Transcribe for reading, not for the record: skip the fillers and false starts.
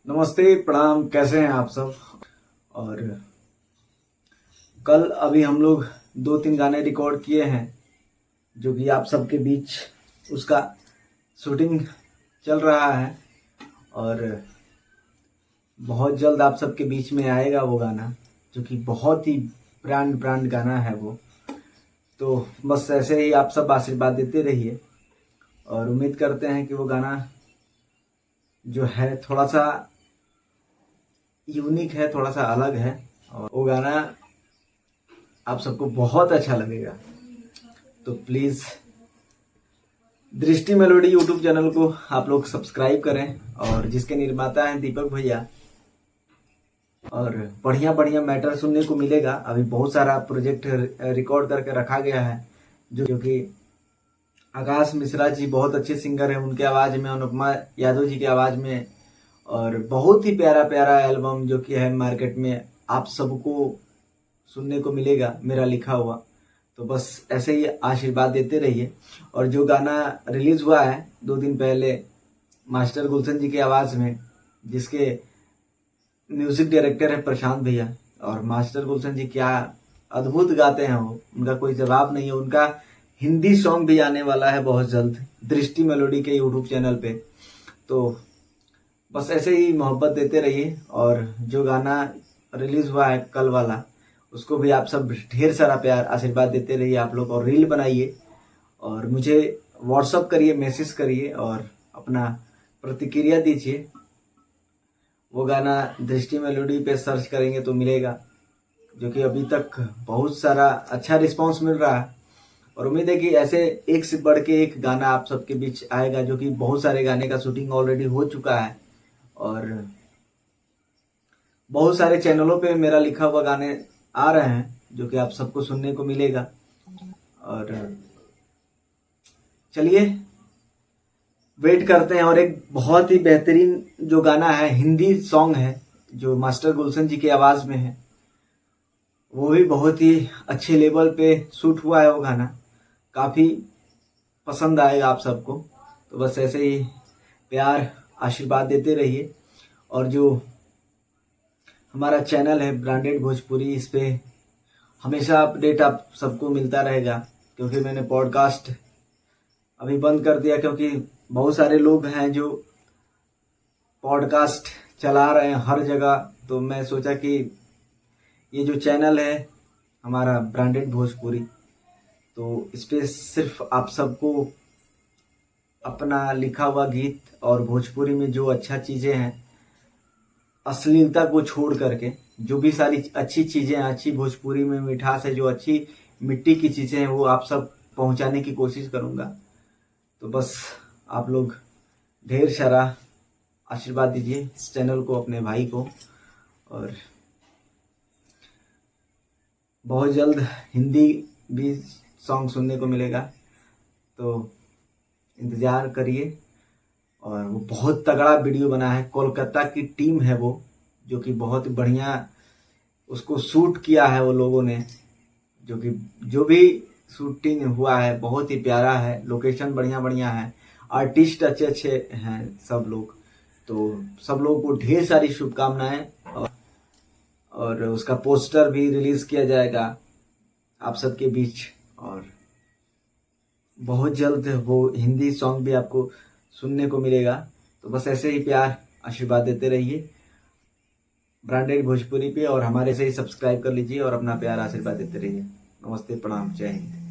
नमस्ते, प्रणाम। कैसे हैं आप सब। और कल अभी हम लोग 2-3 गाने रिकॉर्ड किए हैं जो कि आप सबके बीच उसका शूटिंग चल रहा है और बहुत जल्द आप सबके बीच में आएगा वो गाना, जो कि बहुत ही ब्रांड गाना है वो। तो बस ऐसे ही आप सब आशीर्वाद देते रहिए और उम्मीद करते हैं कि वो गाना जो है थोड़ा सा यूनिक है, थोड़ा सा अलग है और वो गाना आप सबको बहुत अच्छा लगेगा। तो प्लीज़ दृष्टि मेलोडी यूट्यूब चैनल को आप लोग सब्सक्राइब करें और जिसके निर्माता हैं दीपक भैया। और बढ़िया बढ़िया मैटर सुनने को मिलेगा। अभी बहुत सारा प्रोजेक्ट रिकॉर्ड करके रखा गया है जो कि आकाश मिश्रा जी बहुत अच्छे सिंगर हैं, उनके आवाज़ में, अनुपमा यादव जी की आवाज़ में, और बहुत ही प्यारा प्यारा एल्बम जो कि है मार्केट में आप सबको सुनने को मिलेगा मेरा लिखा हुआ। तो बस ऐसे ही आशीर्वाद देते रहिए। और जो गाना रिलीज हुआ है 2 दिन पहले मास्टर गुलशन जी की आवाज़ में, जिसके म्यूजिक डायरेक्टर है प्रशांत भैया, और मास्टर गुलशन जी क्या अद्भुत गाते हैं वो, उनका कोई जवाब नहीं है। उनका हिंदी सॉन्ग भी आने वाला है बहुत जल्द दृष्टि मेलोडी के यूट्यूब चैनल पे। तो बस ऐसे ही मोहब्बत देते रहिए। और जो गाना रिलीज हुआ है कल वाला, उसको भी आप सब ढेर सारा प्यार आशीर्वाद देते रहिए आप लोग। और रील बनाइए और मुझे व्हाट्सअप करिए, मैसेज करिए और अपना प्रतिक्रिया दीजिए। वो गाना दृष्टि मेलोडी पे सर्च करेंगे तो मिलेगा, जो कि अभी तक बहुत सारा अच्छा रिस्पांस मिल रहा है। और उम्मीद है कि ऐसे एक से बढ़ के एक गाना आप सबके बीच आएगा, जो कि बहुत सारे गाने का शूटिंग ऑलरेडी हो चुका है और बहुत सारे चैनलों पे मेरा लिखा हुआ गाने आ रहे हैं जो कि आप सबको सुनने को मिलेगा। और चलिए वेट करते हैं। और एक बहुत ही बेहतरीन जो गाना है, हिंदी सॉन्ग है जो मास्टर गुलशन जी की आवाज़ में है, वो भी बहुत ही अच्छे लेवल पे शूट हुआ है। वो गाना काफ़ी पसंद आएगा आप सबको। तो बस ऐसे ही प्यार आशीर्वाद देते रहिए। और जो हमारा चैनल है ब्रांडेड भोजपुरी, इस पे हमेशा अपडेट आप सबको मिलता रहेगा, क्योंकि मैंने पॉडकास्ट अभी बंद कर दिया, क्योंकि बहुत सारे लोग हैं जो पॉडकास्ट चला रहे हैं हर जगह। तो मैं सोचा कि ये जो चैनल है हमारा ब्रांडेड भोजपुरी, तो इस पे सिर्फ आप सबको अपना लिखा हुआ गीत और भोजपुरी में जो अच्छा चीज़ें हैं, अश्लीलता को छोड़ करके जो भी सारी अच्छी चीज़ें हैं, अच्छी भोजपुरी में मिठास है, जो अच्छी मिट्टी की चीज़ें हैं, वो आप सब पहुंचाने की कोशिश करूंगा। तो बस आप लोग ढेर सारा आशीर्वाद दीजिए इस चैनल को, अपने भाई को। और बहुत जल्द हिंदी भी सॉन्ग सुनने को मिलेगा, तो इंतज़ार करिए। और वो बहुत तगड़ा वीडियो बना है, कोलकाता की टीम है वो, जो कि बहुत बढ़िया उसको शूट किया है वो लोगों ने। जो कि जो भी शूटिंग हुआ है बहुत ही प्यारा है, लोकेशन बढ़िया बढ़िया है, आर्टिस्ट अच्छे अच्छे हैं सब लोग। तो सब लोगों को ढेर सारी शुभकामनाएं। और उसका पोस्टर भी रिलीज किया जाएगा आप सबके बीच। और बहुत जल्द वो हिंदी सॉन्ग भी आपको सुनने को मिलेगा। तो बस ऐसे ही प्यार आशीर्वाद देते रहिए ब्रांडेड भोजपुरी पे, और हमारे से ही सब्सक्राइब कर लीजिए और अपना प्यार आशीर्वाद देते रहिए। नमस्ते, प्रणाम, जय हिंद।